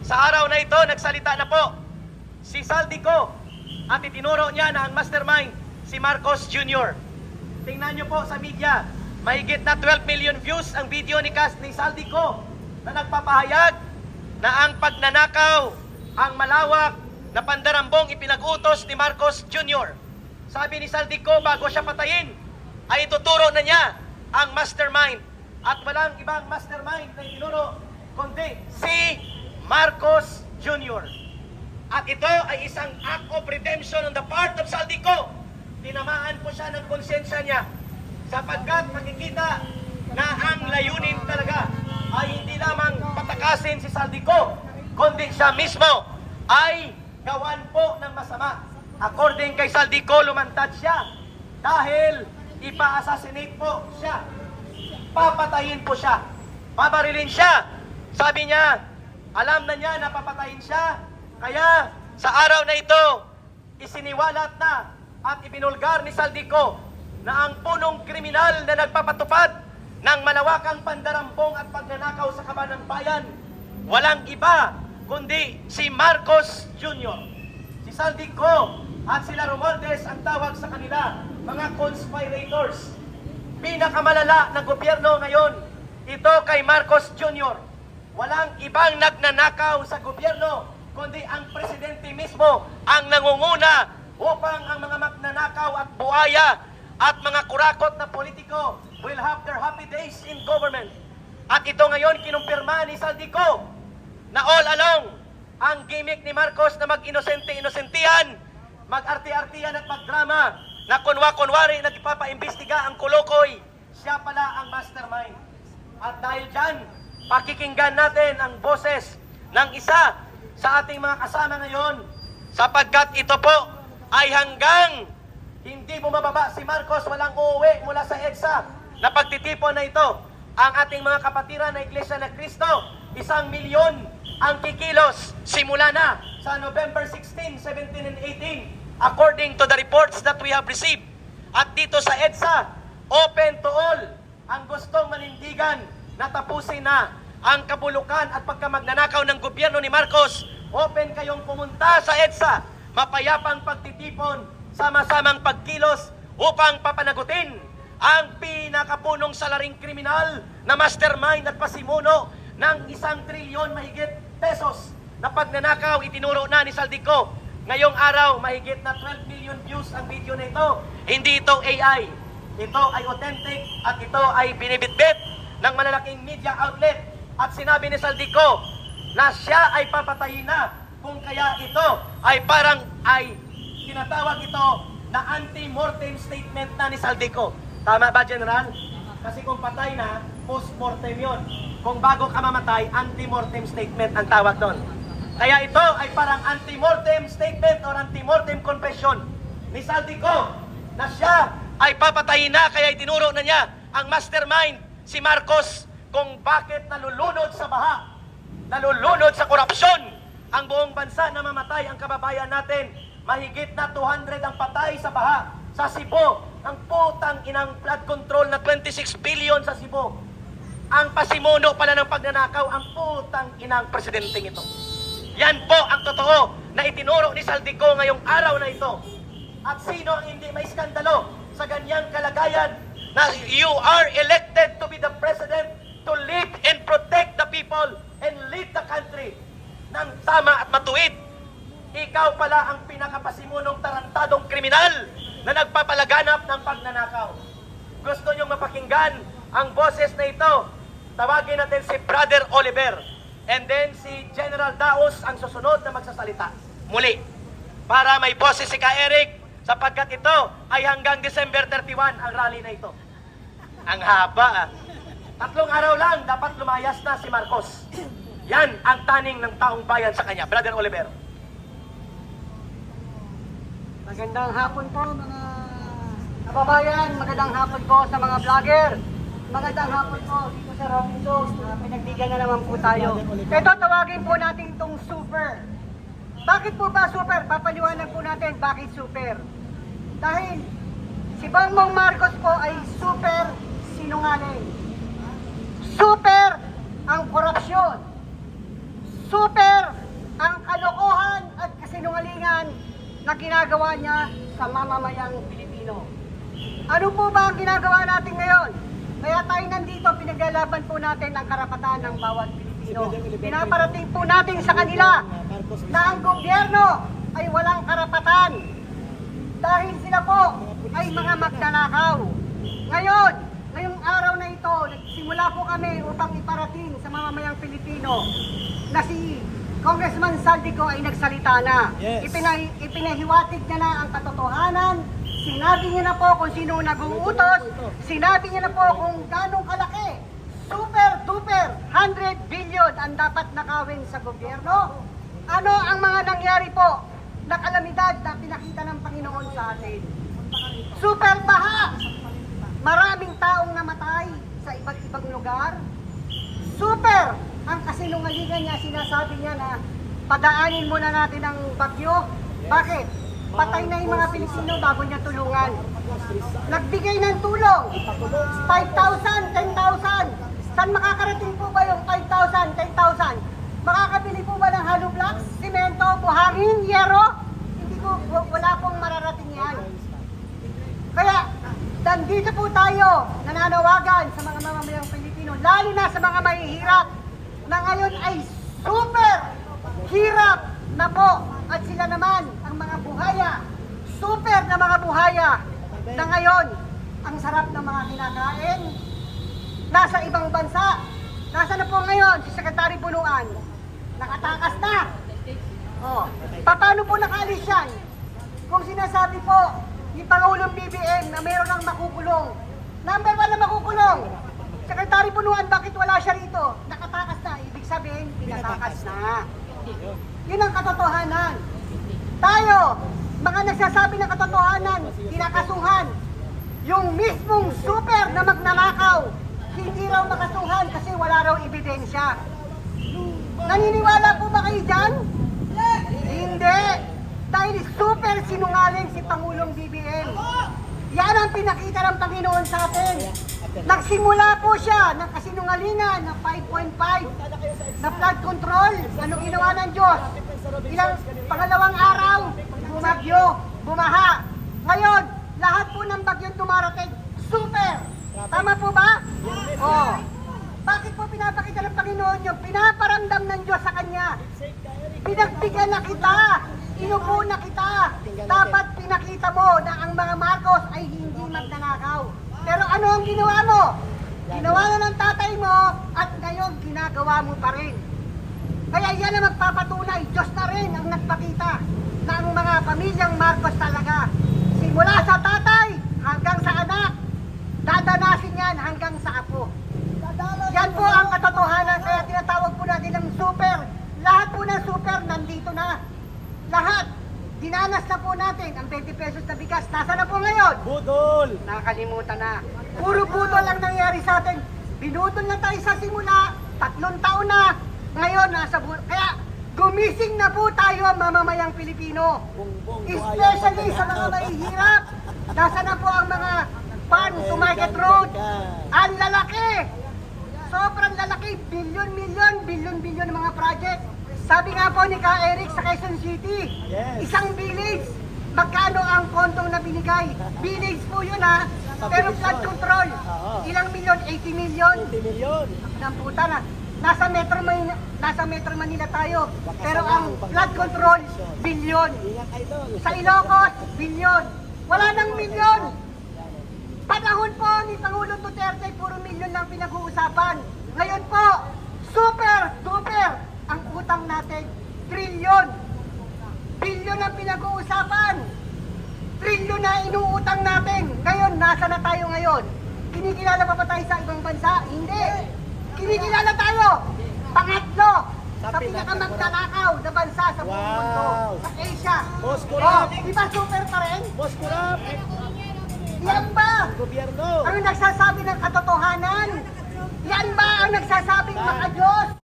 Sa araw na ito, nagsalita na po si Saldico at itinuro niya na ang mastermind si Marcos Jr. Tingnan niyo po sa media, mahigit na 12 million views ang video ni Saldico na nagpapahayag na ang pagnanakaw ang malawak na pandarambong ipinag-utos ni Marcos Jr. Sabi ni Saldico, bago siya patayin, ay ituturo na niya ang mastermind. At walang ibang mastermind na itinuro, kundi si Marcos Jr. At ito ay isang act of redemption on the part of Saldico. Tinamaan po siya ng konsensya niya sapagkat makikita na ang layunin talaga ay hindi lamang patakasin si Saldico, kundi siya mismo ay gawan po ng masama. According kay Saldico, lumantad siya dahil ipa-assassinate po siya. Papatayin po siya. Babarilin siya. Sabi niya, alam na niya na papatayin siya. Kaya sa araw na ito, isiniwalat na at ibinulgar ni Saldico na ang punong kriminal na nagpapatupad ng malawakang pandarambong at pagnanakaw sa kaban ng bayan, walang iba kundi si Marcos Jr. Si Saldico at sila Romualdez ang tawag sa kanila, mga conspirators. Pinakamalala ng gobyerno ngayon, ito kay Marcos Jr. Walang ibang nagnanakaw sa gobyerno, kundi ang presidente mismo ang nangunguna upang ang mga magnanakaw at buhaya at mga kurakot na politiko will have their happy days in government. At ito ngayon kinumpirma ni Saldico na all along ang gimmick ni Marcos na mag-inosente-inosentihan, mag-arti-artihan at magdrama, na kunwa-kunwari nagpapaimbestiga ang kulukoy, siya pala ang mastermind. At dahil dyan, pakikinggan natin ang boses ng isa sa ating mga kasama ngayon, sapagkat ito po ay hanggang hindi bumababa si Marcos, walang uuwi mula sa EDSA na pagtitipon na ito. Ang ating mga kapatiran na Iglesia na Cristo, 1 milyon ang kikilos simula na sa November 16, 17, and 18 according to the reports that we have received. At dito sa EDSA, open to all ang gustong manindigan na tapusin na ang kabulukan at pagkamagnanakaw ng gobyerno ni Marcos. Open kayong pumunta sa EDSA, mapayapang pagtitipon, sama-samang pagkilos upang papanagutin ang pinakapunong salaring kriminal na mastermind at pasimuno ng 1 trilyon mahigit pesos na pagnanakaw. Itinuro na ni Saldico. Ngayong araw, mahigit na 12 million views ang video na ito. Hindi ito AI. Ito ay authentic at ito ay binibitbit ng malalaking media outlet. At sinabi ni Saldico na siya ay papatayin na, kung kaya ito ay parang ay tinatawag ito na anti-mortem statement na ni Saldico. Tama ba, General? Kasi kung patay na, post-mortem yun. Kung bago ka mamatay, anti-mortem statement ang tawag doon. Kaya ito ay parang anti-mortem statement or anti-mortem confession ni Saldico na siya ay papatayin na, kaya itinuro na niya ang mastermind si Marcos kung bakit nalulunod sa baha, nalulunod sa korupsyon ang buong bansa na mamatay ang kababayan natin. Mahigit na 200 ang patay sa baha sa Cebu. Ang putang inang flood control na 26 billion sa Cebu. Ang pasimuno pala ng pagnanakaw, ang putang inang presidenteng ito. Yan po ang totoo na itinuro ni Saldico ngayong araw na ito. At sino ang hindi may skandalo sa ganyang kalagayan na you are elected to be the president to lead and protect the people and lead the country ng tama at matuwid. Ikaw pala ang pinakapasimunong tarantadong kriminal na nagpapalaganap ng pagnanakaw. Gusto nyo mapakinggan ang boses na ito? Tawagin natin si Brother Oliver. And then si General Daos ang susunod na magsasalita. Muli, para may boses si Ka Eric, sapagkat ito ay hanggang December 31 ang rally na ito. Ang haba 3 araw lang, dapat lumayas na si Marcos. Yan ang taning ng taong bayan sa kanya. Brother Oliver. Magandang hapon po mga kababayan, magandang hapon po sa mga vlogger. Magandang hapon po dito sa Robinson. Pinagbigyan na naman po tayo. Ito, tawagin po natin itong super. Bakit po ba super? Papaliwanag po natin bakit super. Dahil si Bangmong Marcos po ay super sinungaling. Super ang korupsyon. Super na ginagawa niya sa mamamayang Pilipino. Ano po ba ang ginagawa natin ngayon? Kaya tayo nandito, pinaglalaban po natin ang karapatan ng bawat Pilipino. Pinaparating po natin sa kanila na ang gobyerno ay walang karapatan dahil sila po ay mga magnanakaw. Ngayon, ngayong araw na ito, nagsimula po kami upang iparating sa mamamayang Pilipino na si Congressman Saldico ay nagsalita na. Yes. Ipinahiwatig niya na ang katotohanan. Sinabi niya na po kung sino nag-uutos. Sinabi niya na po kung ganong kalaki. Super duper 100 billion ang dapat nakawin sa gobyerno. Ano ang mga nangyari po na kalamidad na pinakita ng Panginoon sa atin? Super baha! Maraming taong namatay sa iba't ibang lugar. Super! Ang kasinungalingan niya, sinasabi niya na padaanin muna natin ang bagyo. Bakit? Patay na yung mga Pilipino bago niya tulungan. Nagbigay ng tulong. 5,000, 10,000. Saan makakarating po ba yung 5,000, 10,000? Makakabili po ba ng hollow blocks, simento, buhangin, yero? Hindi po, wala pong mararating yan. Kaya, nandito po tayo nananawagan sa mga mamamayang Pilipino, lalo na sa mga mahihirap, na ngayon ay super hirap na po. At sila naman, ang mga buhaya, super na mga buhaya, na ngayon, ang sarap ng mga kinakain, nasa ibang bansa. Nasa na po ngayon si Secretary Bunuan? Nakatakas na. Oh, paano po nakaalis yan? Kung sinasabi po ni Pangulong BBM na mayroon ng makukulong, number 1 na makukulong, Secretary Bunuan, bakit wala siya rito? Nakatakas na. Ibig sabihin, pinatakas na. Yun ang katotohanan. Tayo, mga nagsasabi ng katotohanan, kinakasuhan. Yung mismong super na magnanakaw, hindi raw makasuhan kasi wala raw ebidensya. Naniniwala po ba kayo dyan? Hindi. Dahil super sinungaling si Pangulong BBM. Yan ang pinakita ng Panginoon sa atin. Nagsimula po siya ng kasinungalingan ng 5.5 na flood control. Ano ginawa ng Diyos? Ilang pangalawang araw, bumagyo, bumaha. Ngayon, lahat po ng bagyong dumarating, super. Tama po ba? Oh. Bakit po pinapakita ng Panginoon yung pinaparamdam ng Diyos sa Kanya? Pinagbigyan na kita, inupo na kita. Dapat pinakita mo na ang mga Marcos ay hindi magnanakaw. Pero ano ang ginawa mo? Ginawa na ng tatay mo at ngayon ginagawa mo pa rin. Kaya yan ang magpapatunay, Diyos na rin ang nagpakita na ang mga pamilyang Marcos talaga. Simula sa tatay hanggang sa anak, dadanasin yan hanggang sa apo. Yan po ang katotohanan, kaya tinatawag po natin ng super. Lahat po ng super nandito na. Lahat. Dinanas na po natin ang 20 pesos na bigas. Nasa na po ngayon? Budol! Nakakalimutan na. Puro budol ang nangyari sa atin. Binudol na tayo sa simula. 3 taon na. Ngayon, nasa budol. Kaya, gumising na po tayo ang mamamayang Pilipino. Especially sa mga mahihirap. Nasa na po ang mga farm to market road. Ang lalaki. Sobrang lalaki. Bilyon ng mga project. Sabi nga po ni Ka Eric sa Quezon City, Yes. isang village, magkano ang kontong na binigay? Village po yun ha, pero flood control, ilang milyon? 80 milyon. 20 milyon. Ng puta na. Nasa Metro Manila tayo, pero ang flood control, bilyon. Ingat idol. Sa Ilocos, bilyon. Wala nang milyon. Panahon po ni Pangulong Duterte, puro milyon lang pinag-uusapan. Ngayon po, super duper ang utang natin, trilyon. Bilyon ang pinag-uusapan. Trilyon na inuutang natin. Ngayon, nasa na tayo ngayon? Kinikilala pa ba tayo sa ibang bansa? Hindi. Kinikilala tayo. Pangatlo, sa pinakamagtanakaw na bansa sa buong mundo. Wow. Sa Asia. Boss Oh, Kurap! di ba super pa rin? Boss Kurap! Yan ba? Gobyerno! Ang nagsasabi ng katotohanan? Yan ba ang nagsasabing makadiyos?